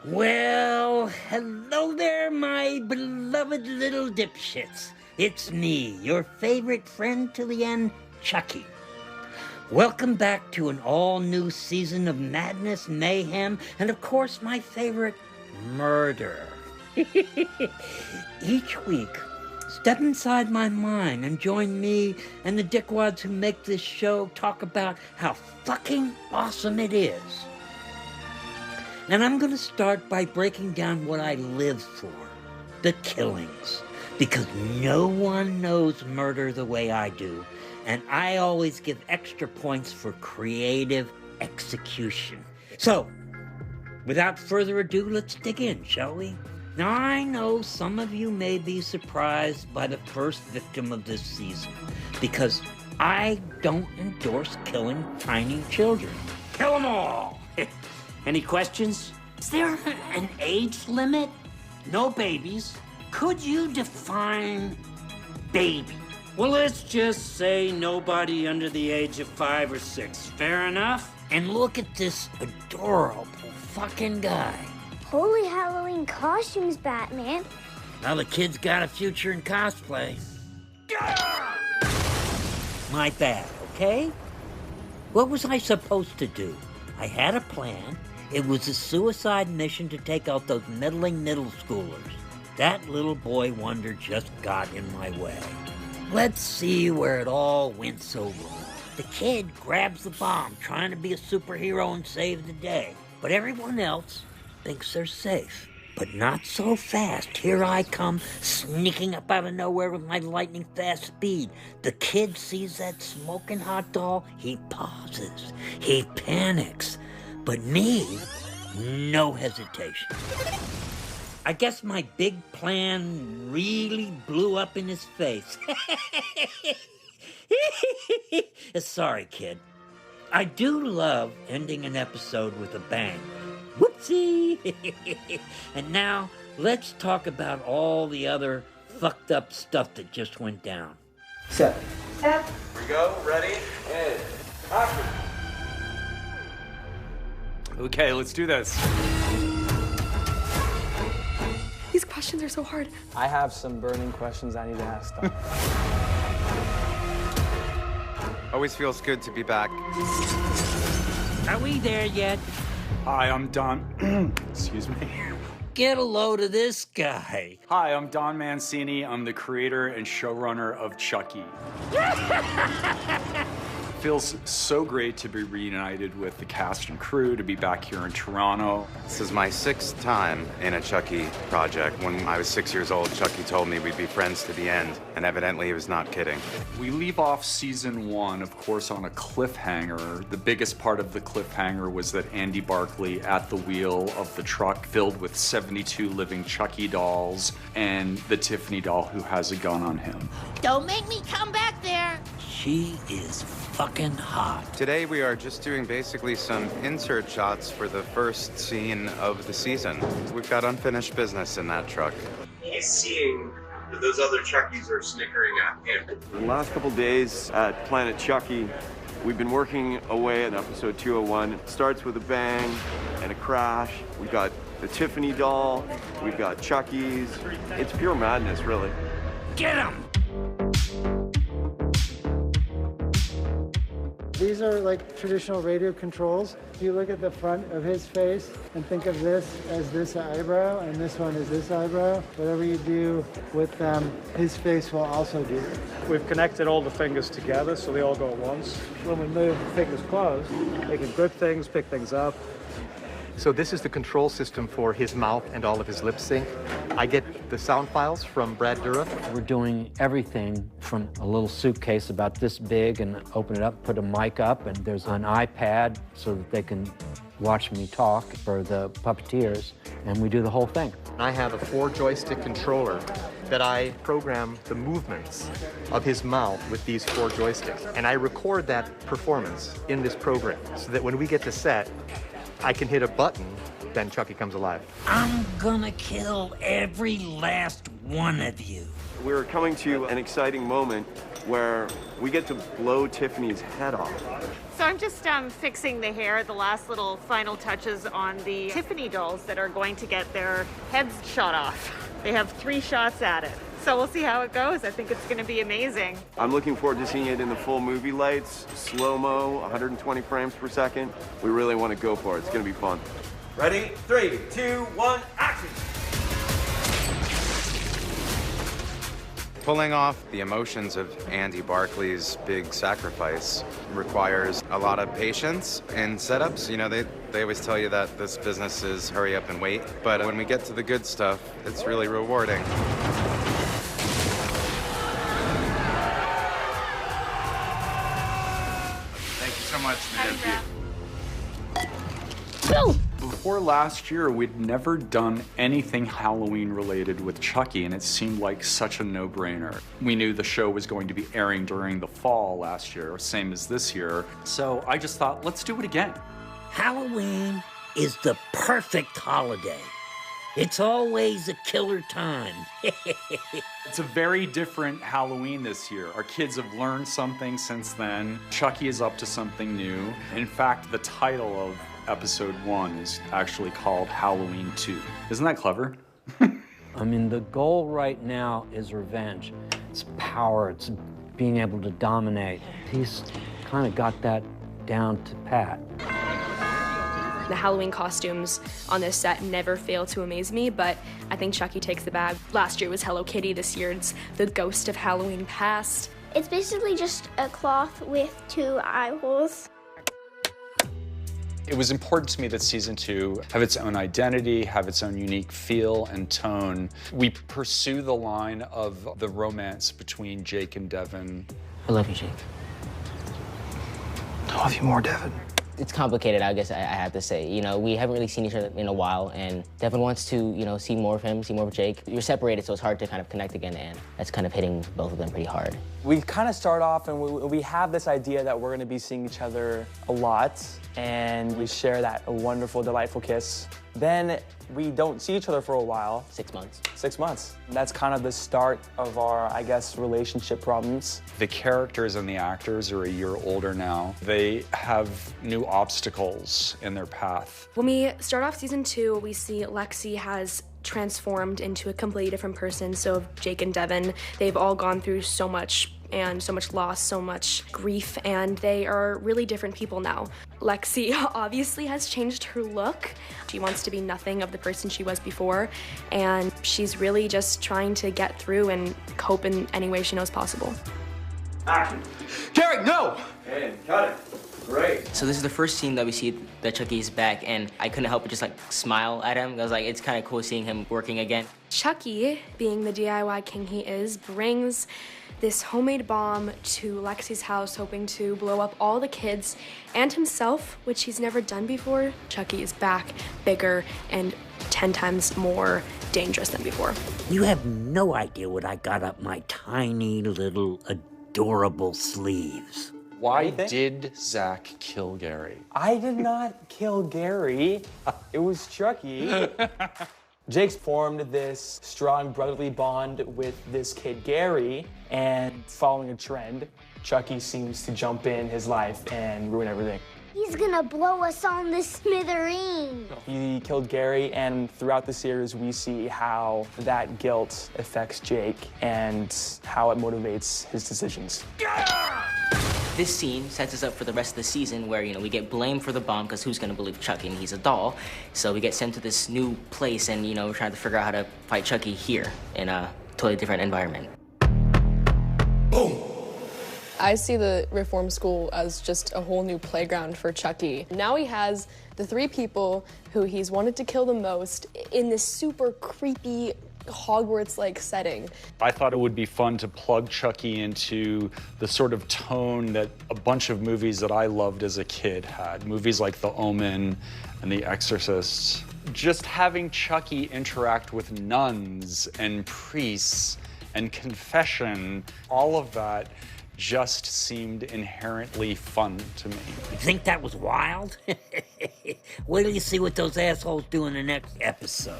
Well, hello there, my beloved little dipshits. It's me, your favorite friend to the end, Chucky. Welcome back to an all-new season of madness, mayhem, and of course my favorite, murder. Each week, step inside my mind and join me and the dickwads who make this show talk about how fucking awesome it is. And I'm going to start by breaking down what I live for, the killings, because no one knows murder the way I do, and I always give extra points for creative execution. So, without further ado, let's dig in, shall we? Now, I know some of you may be surprised by the first victim of this season, because I don't endorse killing tiny children. Kill them all! Any questions? Is there an age limit? No babies. Could you define baby? Well, let's just say nobody under the age of 5 or 6. Fair enough? And look at this adorable fucking guy. Holy Halloween costumes, Batman. Now the kid's got a future in cosplay. My bad, okay? What was I supposed to do? I had a plan. It was a suicide mission to take out those meddling middle schoolers. That little boy wonder just got in my way. Let's see where it all went so wrong. The kid grabs the bomb, trying to be a superhero and save the day. But everyone else thinks they're safe. But not so fast. Here I come, sneaking up out of nowhere with my lightning fast speed. The kid sees that smoking hot doll. He pauses. He panics. But me, no hesitation. I guess my big plan really blew up in his face. Sorry, kid. I do love ending an episode with a bang. Whoopsie! And now, let's talk about all the other fucked up stuff that just went down. Set. Here we go. Ready? And action. Okay, let's do this. These questions are so hard. I have some burning questions I need to ask them. Always feels good to be back. Are we there yet? Hi, I'm Don. Excuse me. Get a load of this guy. Hi, I'm Don Mancini. I'm the creator and showrunner of Chucky. Feels so great to be reunited with the cast and crew, to be back here in Toronto. This is my 6th time in a Chucky project. When I was 6 years old, Chucky told me we'd be friends to the end, and evidently he was not kidding. We leave off season 1, of course, on a cliffhanger. The biggest part of the cliffhanger was that Andy Barkley at the wheel of the truck filled with 72 living Chucky dolls and the Tiffany doll who has a gun on him. Don't make me come back there. She is fucking hot. Today we are just doing basically some insert shots for the first scene of the season. We've got unfinished business in that truck. He's seeing that those other Chuckies are snickering at him. The last couple days at Planet Chucky, we've been working away at episode 201. It starts with a bang and a crash. We've got the Tiffany doll. We've got Chucky's. It's pure madness, really. Get him! These are like traditional radio controls. If you look at the front of his face and think of this as this eyebrow and this one is this eyebrow, whatever you do with them, his face will also do. We've connected all the fingers together so they all go at once. When we move the fingers closed, they can grip things, pick things up. So this is the control system for his mouth and all of his lip sync. I get the sound files from Brad Dourif. We're doing everything from a little suitcase about this big and open it up, put a mic up, and there's an iPad so that they can watch me talk for the puppeteers, and we do the whole thing. I have a 4-joystick controller that I program the movements of his mouth with these 4 joysticks. And I record that performance in this program so that when we get to set, I can hit a button then Chucky comes alive. I'm gonna kill every last one of you. We're coming to an exciting moment where we get to blow Tiffany's head off. So I'm just fixing the hair, the last little final touches on the Tiffany dolls that are going to get their heads shot off. They have 3 shots at it. So we'll see how it goes. I think it's going to be amazing. I'm looking forward to seeing it in the full movie lights, slow-mo, 120 frames per second. We really want to go for it. It's going to be fun. Ready? 3, 2, 1, action! Pulling off the emotions of Andy Barclay's big sacrifice requires a lot of patience and setups. You know, they always tell you that this business is hurry up and wait, but when we get to the good stuff, it's really rewarding. Thank you so much, man. Go! Before last year, we'd never done anything Halloween related with Chucky, and it seemed like such a no-brainer. We knew the show was going to be airing during the fall last year, same as this year, so I just thought, let's do it again. Halloween is the perfect holiday. It's always a killer time. It's a very different Halloween this year. Our kids have learned something since then. Chucky is up to something new. In fact, the title of Episode 1 is actually called Halloween 2. Isn't that clever? I mean, the goal right now is revenge. It's power, it's being able to dominate. He's kind of got that down to pat. The Halloween costumes on this set never fail to amaze me, but I think Chucky takes the bag. Last year was Hello Kitty, this year it's the ghost of Halloween past. It's basically just a cloth with 2 eye holes. It was important to me that season 2 have its own identity, have its own unique feel and tone. We pursue the line of the romance between Jake and Devin. I love you, Jake. I love you more, Devin. It's complicated, I guess I have to say. You know, we haven't really seen each other in a while, and Devin wants to, you know, see more of him, see more of Jake. You're separated, so it's hard to kind of connect again, and that's kind of hitting both of them pretty hard. We kind of start off and we have this idea that we're going to be seeing each other a lot, and we share that wonderful, delightful kiss. Then we don't see each other for a while. 6 months. 6 months. That's kind of the start of our, I guess, relationship problems. The characters and the actors are a year older now. They have new obstacles in their path. When we start off season 2, we see Lexi has transformed into a completely different person. So Jake and Devin, they've all gone through so much and so much loss, so much grief, and they are really different people now. Lexi obviously has changed her look. She wants to be nothing of the person she was before, and she's really just trying to get through and cope in any way she knows possible. Action. Gary, no! And cut it. Great. So this is the first scene that we see that Chucky is back, and I couldn't help but just like smile at him. I was like, it's kind of cool seeing him working again. Chucky, being the DIY king he is, brings this homemade bomb to Lexi's house, hoping to blow up all the kids and himself, which he's never done before. Chucky is back, bigger, and 10 times more dangerous than before. You have no idea what I got up my tiny little adorable sleeves. Why did Zach kill Gary? I did not kill Gary. It was Chucky. Jake's formed this strong brotherly bond with this kid, Gary, and following a trend, Chucky seems to jump in his life and ruin everything. He's gonna blow us on the smithereens. He killed Gary, and throughout the series, we see how that guilt affects Jake and how it motivates his decisions. This scene sets us up for the rest of the season where, you know, we get blamed for the bomb because who's gonna believe Chucky, and he's a doll. So we get sent to this new place and, you know, we're trying to figure out how to fight Chucky here in a totally different environment. Boom! I see the reform school as just a whole new playground for Chucky. Now he has the 3 people who he's wanted to kill the most in this super creepy Hogwarts-like setting. I thought it would be fun to plug Chucky into the sort of tone that a bunch of movies that I loved as a kid had. Movies like The Omen and The Exorcist. Just having Chucky interact with nuns and priests and confession, all of that just seemed inherently fun to me. You think that was wild? Wait till you see what those assholes do in the next episode.